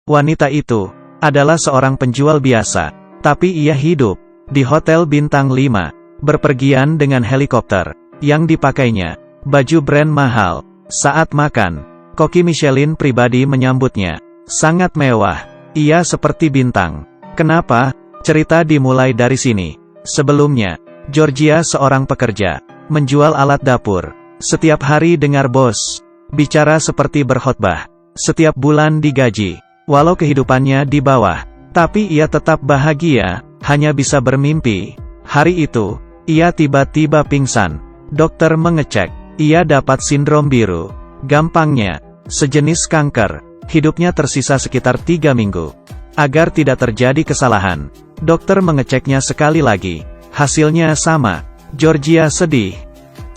Wanita itu adalah seorang penjual biasa, tapi ia hidup di hotel bintang 5, berpergian dengan helikopter yang dipakainya, baju brand mahal. Saat makan, koki Michelin pribadi menyambutnya, sangat mewah. Ia seperti bintang. Kenapa? Cerita dimulai dari sini. Sebelumnya, Georgia seorang pekerja, menjual alat dapur. Setiap hari dengar bos bicara seperti berkhotbah. Setiap bulan digaji. Walau kehidupannya di bawah, tapi ia tetap bahagia, hanya bisa bermimpi. Hari itu, ia tiba-tiba pingsan. Dokter mengecek, ia dapat sindrom biru. Gampangnya, sejenis kanker. Hidupnya tersisa sekitar 3 minggu. Agar tidak terjadi kesalahan, dokter mengeceknya sekali lagi. Hasilnya sama. Georgia sedih.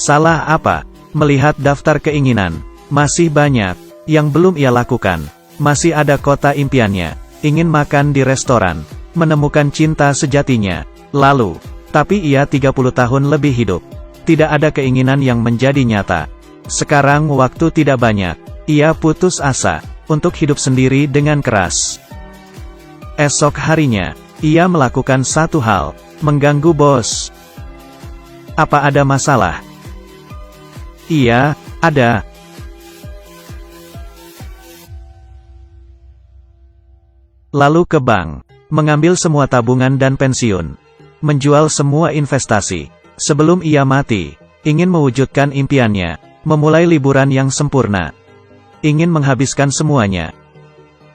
Salah apa? Melihat daftar keinginan, masih banyak yang belum ia lakukan. Masih ada kota impiannya, ingin makan di restoran, menemukan cinta sejatinya. Lalu, tapi ia 30 tahun lebih hidup. Tidak ada keinginan yang menjadi nyata. Sekarang waktu tidak banyak. Ia putus asa untuk hidup sendiri dengan keras. Esok harinya, ia melakukan satu hal, mengganggu bos. Apa ada masalah? Iya, ada. Lalu ke bank, mengambil semua tabungan dan pensiun, menjual semua investasi. Sebelum ia mati, ingin mewujudkan impiannya, memulai liburan yang sempurna. Ingin menghabiskan semuanya.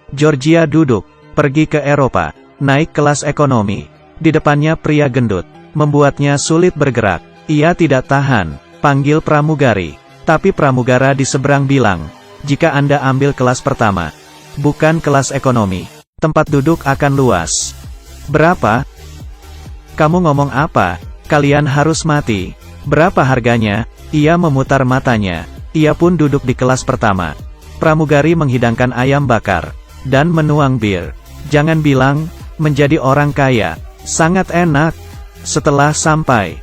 Georgia duduk, pergi ke Eropa, naik kelas ekonomi. Di depannya pria gendut, membuatnya sulit bergerak. Ia tidak tahan, panggil pramugari. Tapi pramugara di seberang bilang, jika Anda ambil kelas pertama, bukan kelas ekonomi, tempat duduk akan luas. Berapa? Kamu ngomong apa? Kalian harus mati. Berapa harganya? Ia memutar matanya. Ia pun duduk di kelas pertama. Pramugari menghidangkan ayam bakar dan menuang bir. Jangan bilang, menjadi orang kaya. Sangat enak. Setelah sampai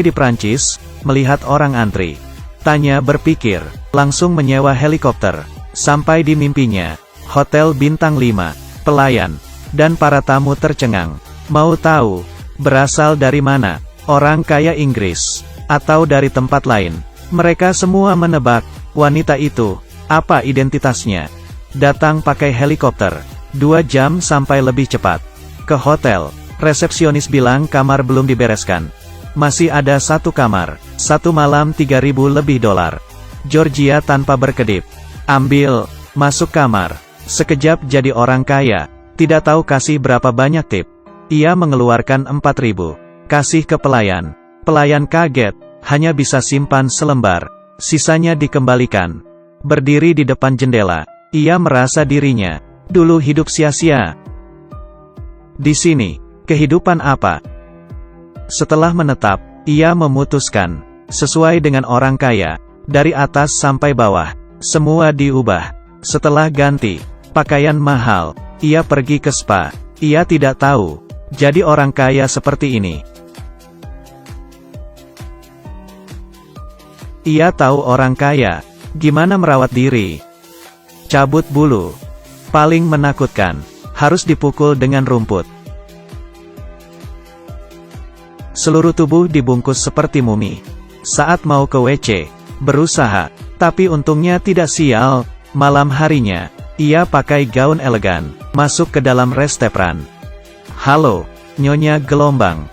di Prancis, melihat orang antri. Tanya berpikir, langsung menyewa helikopter. Sampai di mimpinya, hotel bintang 5. Pelayan dan para tamu tercengang. Mau tahu berasal dari mana? Orang kaya Inggris atau dari tempat lain? Mereka semua menebak. Wanita itu, apa identitasnya? Datang pakai helikopter. 2 jam sampai lebih cepat. Ke hotel, resepsionis bilang kamar belum dibereskan. Masih ada 1 kamar. 1 malam $3.000 lebih. Georgia tanpa berkedip. Ambil, masuk kamar. Sekejap jadi orang kaya, tidak tahu kasih berapa banyak tip. Ia mengeluarkan 4.000, kasih ke pelayan. Pelayan kaget, hanya bisa simpan selembar, sisanya dikembalikan. Berdiri di depan jendela, ia merasa dirinya dulu hidup sia-sia. Di sini, kehidupan apa? Setelah menetap, ia memutuskan, sesuai dengan orang kaya, dari atas sampai bawah, semua diubah. Setelah ganti pakaian mahal, ia pergi ke spa. Ia tidak tahu, jadi orang kaya seperti ini. Ia tahu orang kaya, gimana merawat diri. Cabut bulu. Paling menakutkan, harus dipukul dengan rumput. Seluruh tubuh dibungkus seperti mumi. Saat mau ke WC, berusaha, tapi untungnya tidak sial. Malam harinya, ia pakai gaun elegan, masuk ke dalam restoran. Halo, Nyonya Gelombang.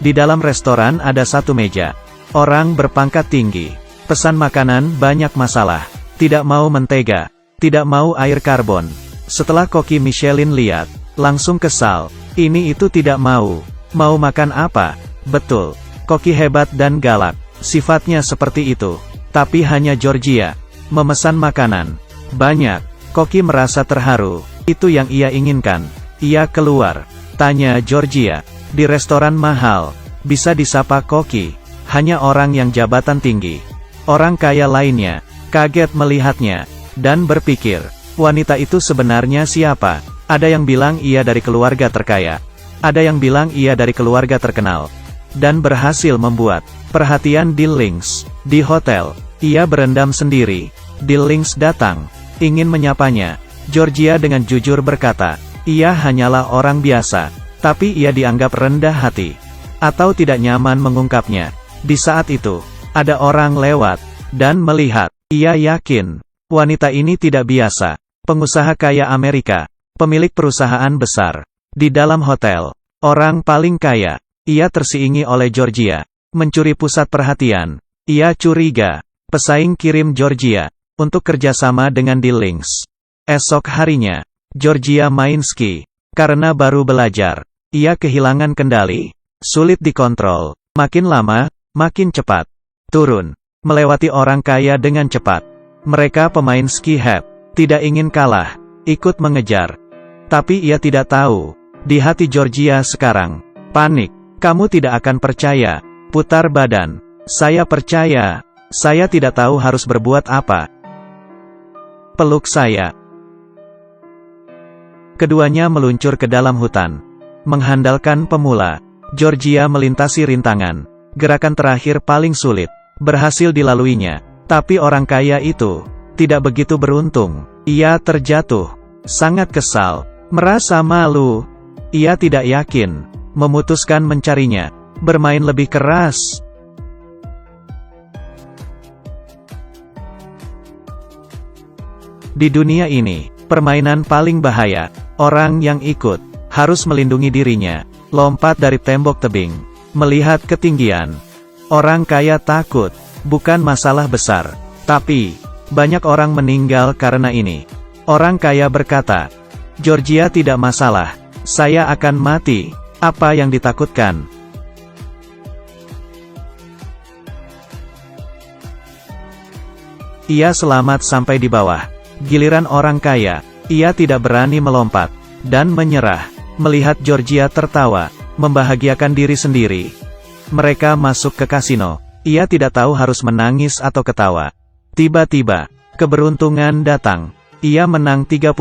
Di dalam restoran ada 1 meja. Orang berpangkat tinggi. Pesan makanan banyak masalah. Tidak mau mentega. Tidak mau air karbon. Setelah koki Michelin lihat, langsung kesal. Ini itu tidak mau. Mau makan apa? Betul. Koki hebat dan galak. Sifatnya seperti itu. Tapi hanya Georgia memesan makanan banyak. Koki merasa terharu. Itu yang ia inginkan. Ia keluar. Tanya Georgia. Di restoran mahal, bisa disapa koki hanya orang yang jabatan tinggi. Orang kaya lainnya kaget melihatnya dan berpikir, wanita itu sebenarnya siapa? Ada yang bilang ia dari keluarga terkaya. Ada yang bilang ia dari keluarga terkenal. Dan berhasil membuat perhatian Dill Links. Di hotel, ia berendam sendiri. Dill Links datang, ingin menyapanya. Georgia dengan jujur berkata, ia hanyalah orang biasa, tapi ia dianggap rendah hati, atau tidak nyaman mengungkapnya. Di saat itu, ada orang lewat, dan melihat. Ia yakin, wanita ini tidak biasa. Pengusaha kaya Amerika, pemilik perusahaan besar. Di dalam hotel, orang paling kaya. Ia tersiingi oleh Georgia, mencuri pusat perhatian. Ia curiga, pesaing kirim Georgia, untuk kerjasama dengan D-Links. Esok harinya, Georgia main ski. Karena baru belajar, ia kehilangan kendali. Sulit dikontrol. Makin lama, makin cepat. Turun. Melewati orang kaya dengan cepat. Mereka pemain ski hep. Tidak ingin kalah. Ikut mengejar. Tapi ia tidak tahu. Di hati Georgia sekarang. Panik. Kamu tidak akan percaya. Putar badan. Saya percaya. Saya tidak tahu harus berbuat apa. Peluk saya. Keduanya meluncur ke dalam hutan. Menghandalkan pemula. Georgia melintasi rintangan. Gerakan terakhir paling sulit. Berhasil dilaluinya. Tapi orang kaya itu tidak begitu beruntung. Ia terjatuh. Sangat kesal. Merasa malu. Ia tidak yakin. Memutuskan mencarinya. Bermain lebih keras. Di dunia ini, permainan paling bahaya. Orang yang ikut harus melindungi dirinya. Lompat dari tembok tebing. Melihat ketinggian. Orang kaya takut, bukan masalah besar, tapi banyak orang meninggal karena ini. Orang kaya berkata, Georgia tidak masalah, saya akan mati, apa yang ditakutkan? Ia selamat sampai di bawah. Giliran orang kaya, ia tidak berani melompat, dan menyerah. Melihat Georgia tertawa, membahagiakan diri sendiri. Mereka masuk ke kasino. Ia tidak tahu harus menangis atau ketawa. Tiba-tiba, keberuntungan datang. Ia menang $30.000.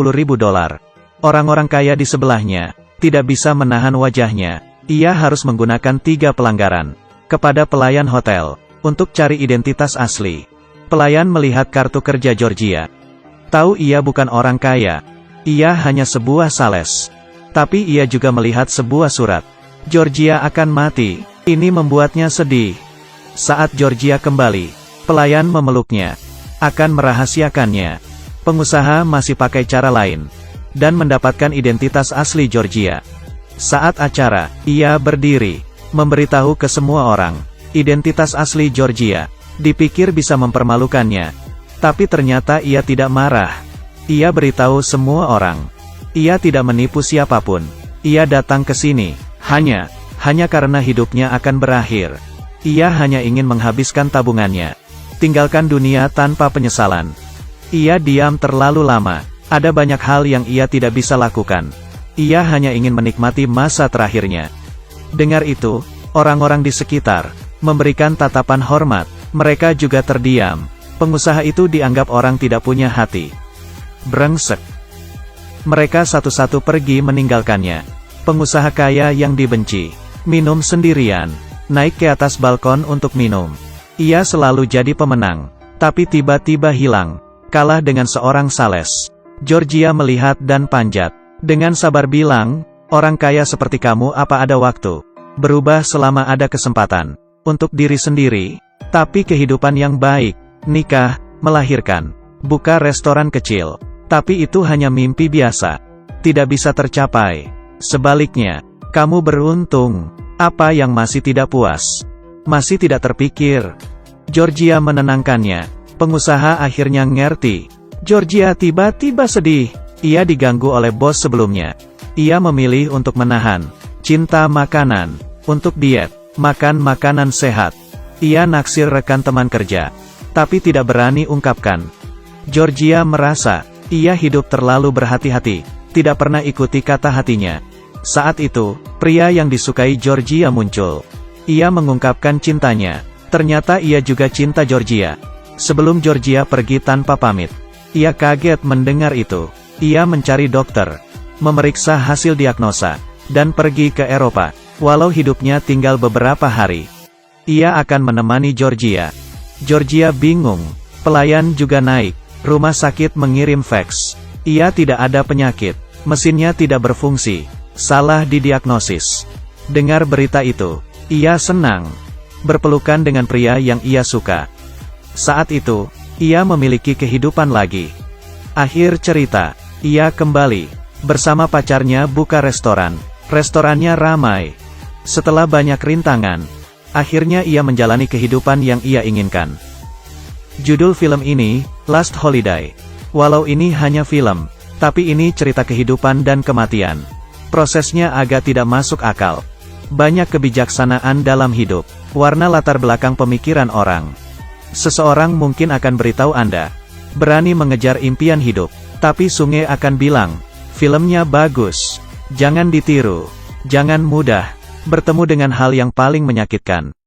Orang-orang kaya di sebelahnya tidak bisa menahan wajahnya. Ia harus menggunakan 3 pelanggaran kepada pelayan hotel untuk cari identitas asli. Pelayan melihat kartu kerja Georgia. Tahu ia bukan orang kaya. Ia hanya sebuah sales. Tapi ia juga melihat sebuah surat. Georgia akan mati. Ini membuatnya sedih. Saat Georgia kembali, pelayan memeluknya. Akan merahasiakannya. Pengusaha masih pakai cara lain. Dan mendapatkan identitas asli Georgia. Saat acara, ia berdiri. Memberitahu ke semua orang. Identitas asli Georgia. Dipikir bisa mempermalukannya. Tapi ternyata ia tidak marah. Ia beritahu semua orang. Ia tidak menipu siapapun. Ia datang ke sini. Hanya karena hidupnya akan berakhir. Ia hanya ingin menghabiskan tabungannya. Tinggalkan dunia tanpa penyesalan. Ia diam terlalu lama. Ada banyak hal yang ia tidak bisa lakukan. Ia hanya ingin menikmati masa terakhirnya. Dengar itu, orang-orang di sekitar memberikan tatapan hormat. Mereka juga terdiam. Pengusaha itu dianggap orang tidak punya hati. Brengsek. Mereka satu-satu pergi meninggalkannya. Pengusaha kaya yang dibenci. Minum sendirian. Naik ke atas balkon untuk minum. Ia selalu jadi pemenang. Tapi tiba-tiba hilang. Kalah dengan seorang sales. Georgia melihat dan panjat. Dengan sabar bilang, orang kaya seperti kamu apa ada waktu. Berubah selama ada kesempatan. Untuk diri sendiri. Tapi kehidupan yang baik. Nikah, melahirkan. Buka restoran kecil. Tapi itu hanya mimpi biasa. Tidak bisa tercapai. Sebaliknya, kamu beruntung. Apa yang masih tidak puas? Masih tidak terpikir? Georgia menenangkannya. Pengusaha akhirnya ngerti. Georgia tiba-tiba sedih. Ia diganggu oleh bos sebelumnya. Ia memilih untuk menahan. Cinta makanan. Untuk diet. Makan makanan sehat. Ia naksir rekan teman kerja. Tapi tidak berani ungkapkan. Georgia merasa, ia hidup terlalu berhati-hati. Tidak pernah ikuti kata hatinya. Saat itu, pria yang disukai Georgia muncul. Ia mengungkapkan cintanya. Ternyata ia juga cinta Georgia. Sebelum Georgia pergi tanpa pamit. Ia kaget mendengar itu. Ia mencari dokter. Memeriksa hasil diagnosa. Dan pergi ke Eropa. Walau hidupnya tinggal beberapa hari. Ia akan menemani Georgia. Georgia bingung. Pelayan juga naik. Rumah sakit mengirim fax. Ia tidak ada penyakit, mesinnya tidak berfungsi, salah didiagnosis. Dengar berita itu, ia senang berpelukan dengan pria yang ia suka. Saat itu, ia memiliki kehidupan lagi. Akhir cerita, ia kembali bersama pacarnya buka restoran. Restorannya ramai. Setelah banyak rintangan, akhirnya ia menjalani kehidupan yang ia inginkan. Judul film ini, Last Holiday. Walau ini hanya film, tapi ini cerita kehidupan dan kematian. Prosesnya agak tidak masuk akal. Banyak kebijaksanaan dalam hidup. Warna latar belakang pemikiran orang. Seseorang mungkin akan beritahu Anda, berani mengejar impian hidup. Tapi Sunge akan bilang, filmnya bagus. Jangan ditiru. Jangan mudah bertemu dengan hal yang paling menyakitkan.